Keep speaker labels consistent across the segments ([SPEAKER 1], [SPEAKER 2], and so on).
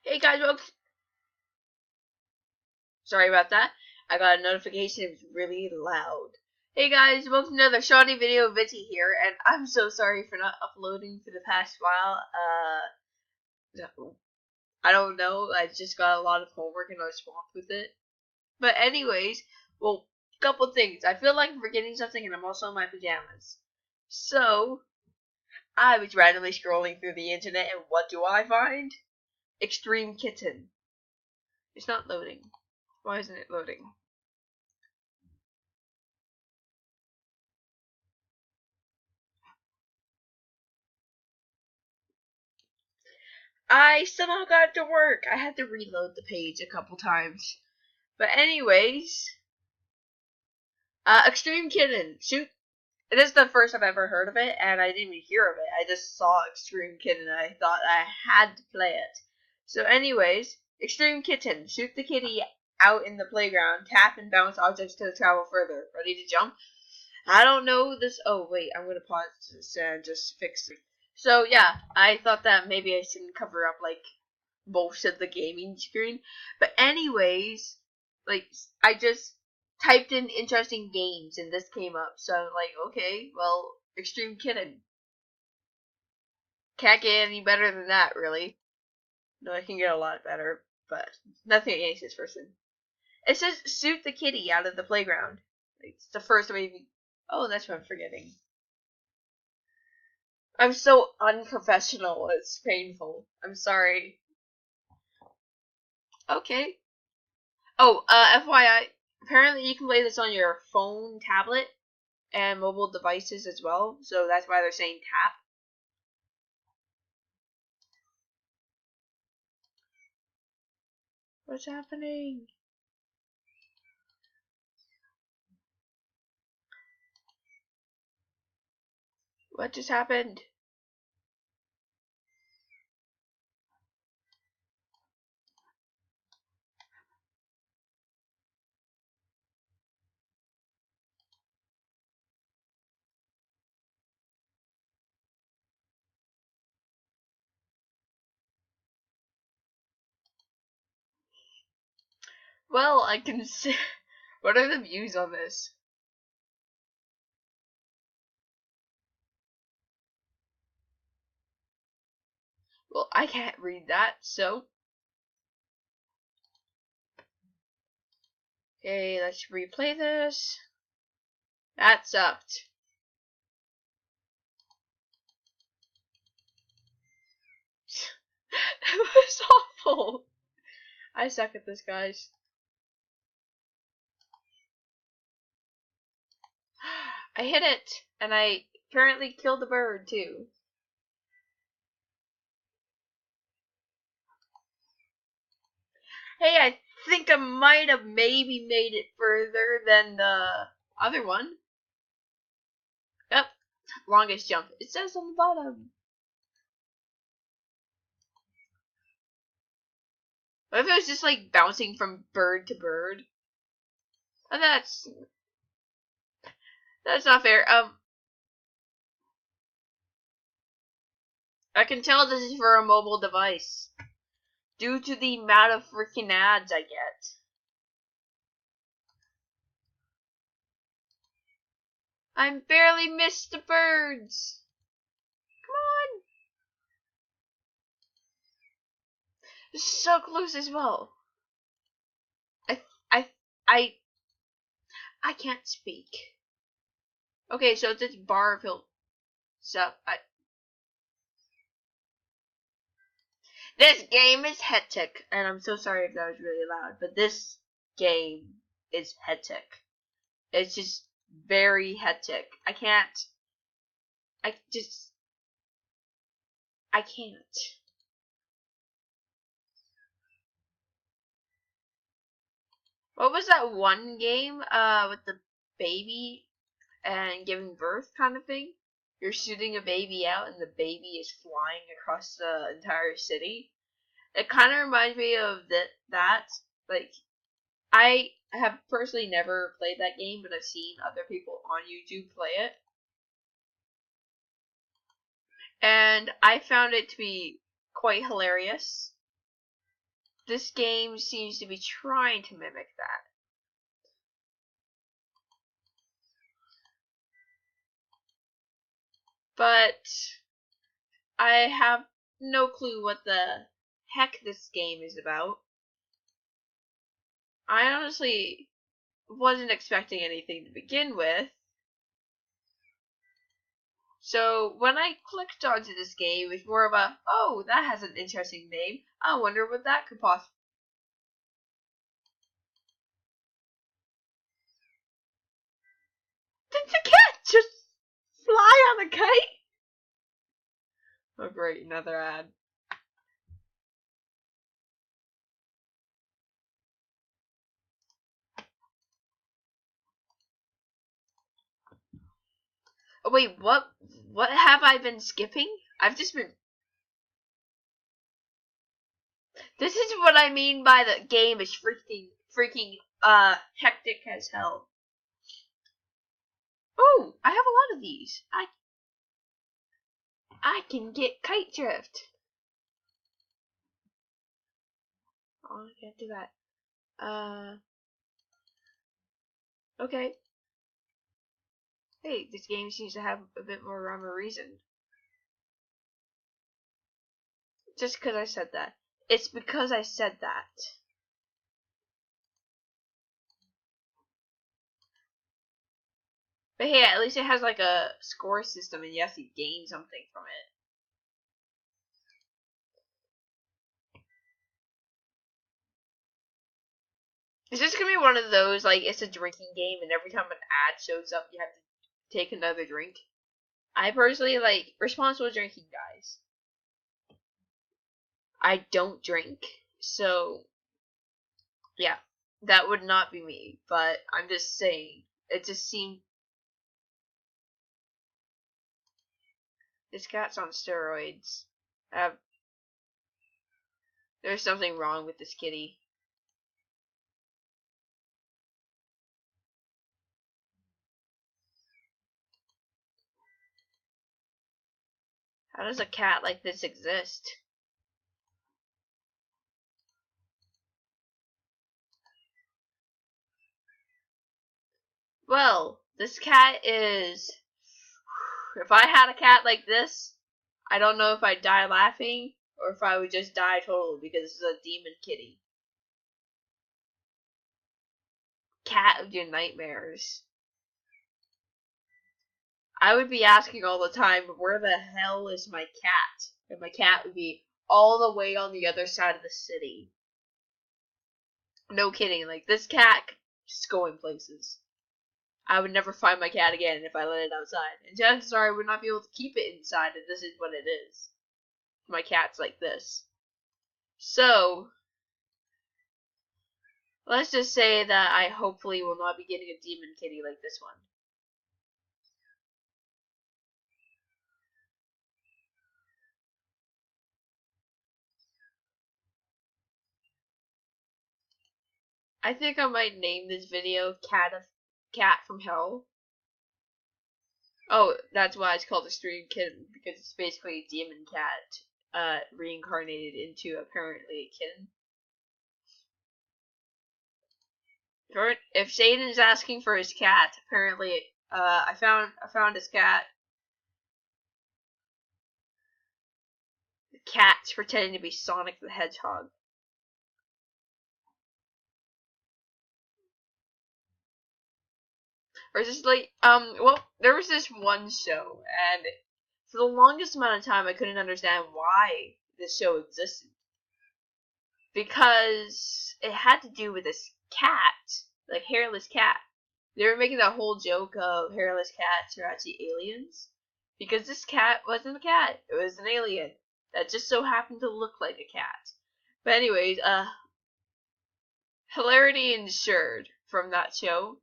[SPEAKER 1] Hey guys, welcome. Sorry about that. I got a notification. It was really loud. Hey guys, welcome to another Shawnee video. Viti here, and I'm so sorry for not uploading for the past while. I don't know. I just got a lot of homework and I was swamped with it. But anyways, well, couple things. I feel like I'm forgetting something, and I'm also in my pajamas. So I was randomly scrolling through the internet, and what do I find? Extreme Kitten. It's not loading. Why isn't it loading? I somehow got it to work. I had to reload the page a couple times. But anyways, Extreme Kitten. Shoot. This is the first I've ever heard of it, and I didn't even hear of it. I just saw Extreme Kitten, and I thought I had to play it. So anyways, Extreme Kitten. Shoot the kitty out in the playground. Tap and bounce objects to travel further. Ready to jump? I don't know this. Oh, wait. I'm going to pause this and just fix it. So, yeah. I thought that maybe I shouldn't cover up, like, most of the gaming screen. But anyways, like, I just typed in interesting games and this came up. So I'm like, okay, well, Extreme Kitten. Can't get any better than that, really. No, I can get a lot better, but nothing against this person. It says shoot the kitty out of the playground. Like, it's the first time I even... Oh, that's what I'm forgetting. I'm so unprofessional, it's painful. I'm sorry. Okay. Oh, FYI, apparently you can play this on your phone, tablet, and mobile devices as well, so that's why they're saying tap. What's happening? What just happened? Well, I can see. What are the views on this? Well, I can't read that, so. Okay, let's replay this. That sucked. That was awful. I suck at this, guys. I hit it, and I currently killed a bird, too. Hey, I think I might have maybe made it further than the other one. Yep, longest jump. It says on the bottom. What if it was just like bouncing from bird to bird? Oh, that's not fair. I can tell this is for a mobile device due to the amount of freaking ads I get. I'm barely missed the birds. Come on. This is so close as well. I I I I can't speak. Okay, so it's this bar filled. So this game is hectic, and I'm so sorry if that was really loud, but this game is hectic. It's just very hectic. I can't. I just. I can't. What was that one game? With the baby and giving birth kind of thing? You're shooting a baby out, and the baby is flying across the entire city. It kind of reminds me of that. Like, I have personally never played that game, but I've seen other people on YouTube play it. And I found it to be quite hilarious. this game seems to be trying to mimic that. But I have no clue what the heck this game is about. I honestly wasn't expecting anything to begin with. So when I clicked onto this game, it was more of a, oh, that has an interesting name. I wonder what that could possibly. Did the cat just fly on a kite? Oh great, another ad. Oh wait, what have I been skipping? I've just been. This is what I mean by the game is freaking hectic as hell. Oh, I have a lot of these. I can get kite drift. Oh, I can't do that. Okay. Hey, this game seems to have a bit more rhyme or reason. Just because I said that. It's because I said that. But hey, at least it has like a score system and you have to gain something from it. Is this gonna be one of those, like, it's a drinking game and every time an ad shows up you have to take another drink? I personally like responsible drinking, guys. I don't drink, so yeah, that would not be me. But I'm just saying, it just seemed this cat's on steroids. There's something wrong with this kitty. How does a cat like this exist? Well, this cat is. If I had a cat like this, I don't know if I'd die laughing or if I would just die totally because this is a demon kitty. Cat of your nightmares. I would be asking all the time, where the hell is my cat? And my cat would be all the way on the other side of the city. No kidding, like this cat just going places. I would never find my cat again if I let it outside. And chances are I would not be able to keep it inside if this is what it is. My cat's like this. So, let's just say that I hopefully will not be getting a demon kitty like this one. I think I might name this video Cat from Hell. Oh, that's why it's called Extreme Kitten, because it's basically a demon cat reincarnated into apparently a kitten. If Satan's asking for his cat, apparently I found his cat. The cat's pretending to be Sonic the Hedgehog. Or just like well, there was this one show, and for the longest amount of time I couldn't understand why this show existed. Because it had to do with this cat, like hairless cat. They were making that whole joke of hairless cats are actually aliens. Because this cat wasn't a cat, it was an alien that just so happened to look like a cat. But anyways, hilarity ensured from that show.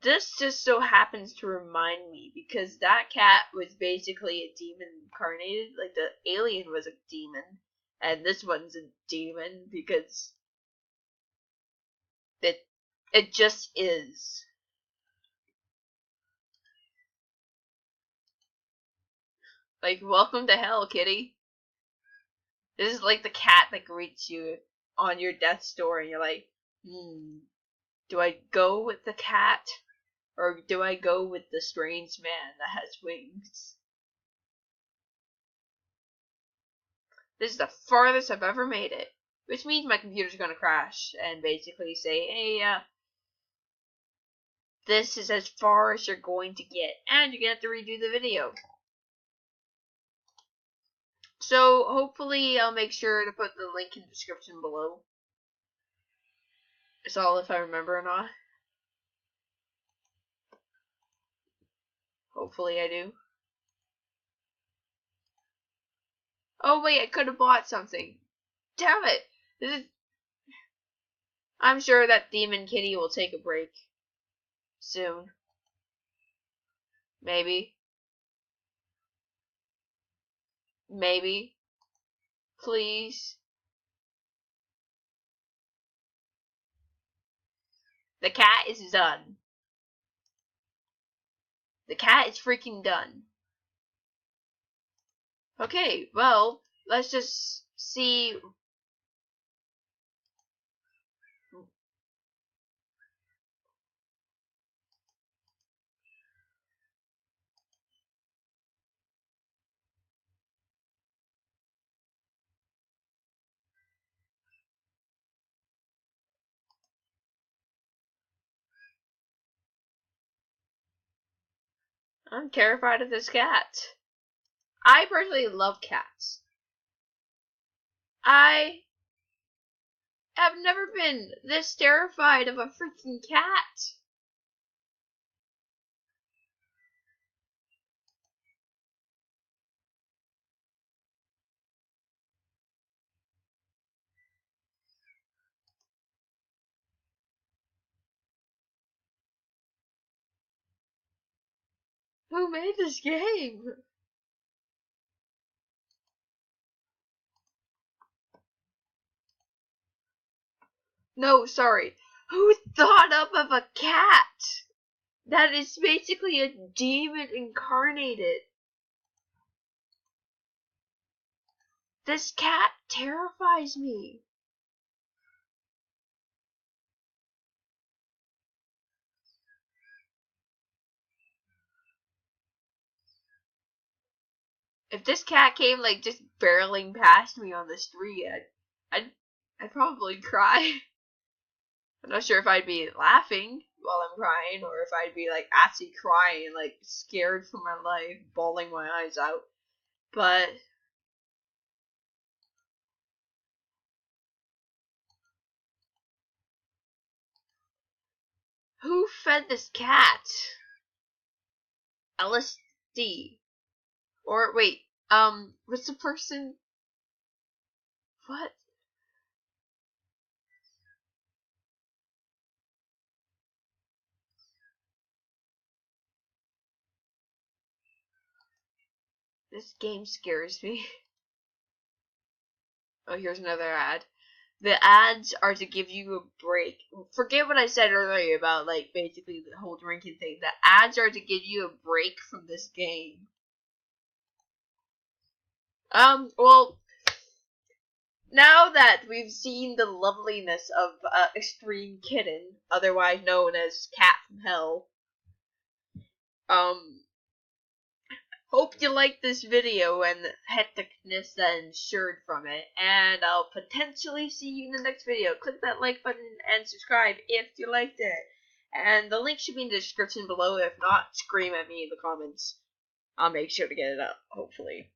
[SPEAKER 1] This just so happens to remind me because that cat was basically a demon incarnated, like the alien was a demon, and this one's a demon because it just is. Like, welcome to hell, kitty. This is like the cat that greets you on your death's door, and you're like, do I go with the cat, or do I go with the strange man that has wings? This is the farthest I've ever made it, which means my computer's gonna crash and basically say, hey, this is as far as you're going to get, and you're gonna have to redo the video. So hopefully I'll make sure to put the link in the description below. It's all if I remember or not. Hopefully I do. Oh wait, I could have bought something. Damn it! This is. I'm sure that Demon Kitty will take a break soon. Maybe. Maybe. Please. The cat is done. The cat is freaking done. Okay, well, let's just see. I'm terrified of this cat. I personally love cats. I have never been this terrified of a freaking cat. Who made this game? No, sorry. Who thought up of a cat? That is basically a demon incarnated. This cat terrifies me. If this cat came like just barreling past me on the street, I'd probably cry. I'm not sure if I'd be laughing while I'm crying or if I'd be like actually crying, like scared for my life, bawling my eyes out. But who fed this cat? LSD. Or wait, was the person what? This game scares me. Oh, here's another ad. The ads are to give you a break. Forget what I said earlier about like basically the whole drinking thing. The ads are to give you a break from this game. Well, now that we've seen the loveliness of Extreme Kitten, otherwise known as Cat from Hell, hope you liked this video and the hecticness that ensued from it, and I'll potentially see you in the next video. Click that like button and subscribe if you liked it. And the link should be in the description below. If not, scream at me in the comments. I'll make sure to get it up, hopefully.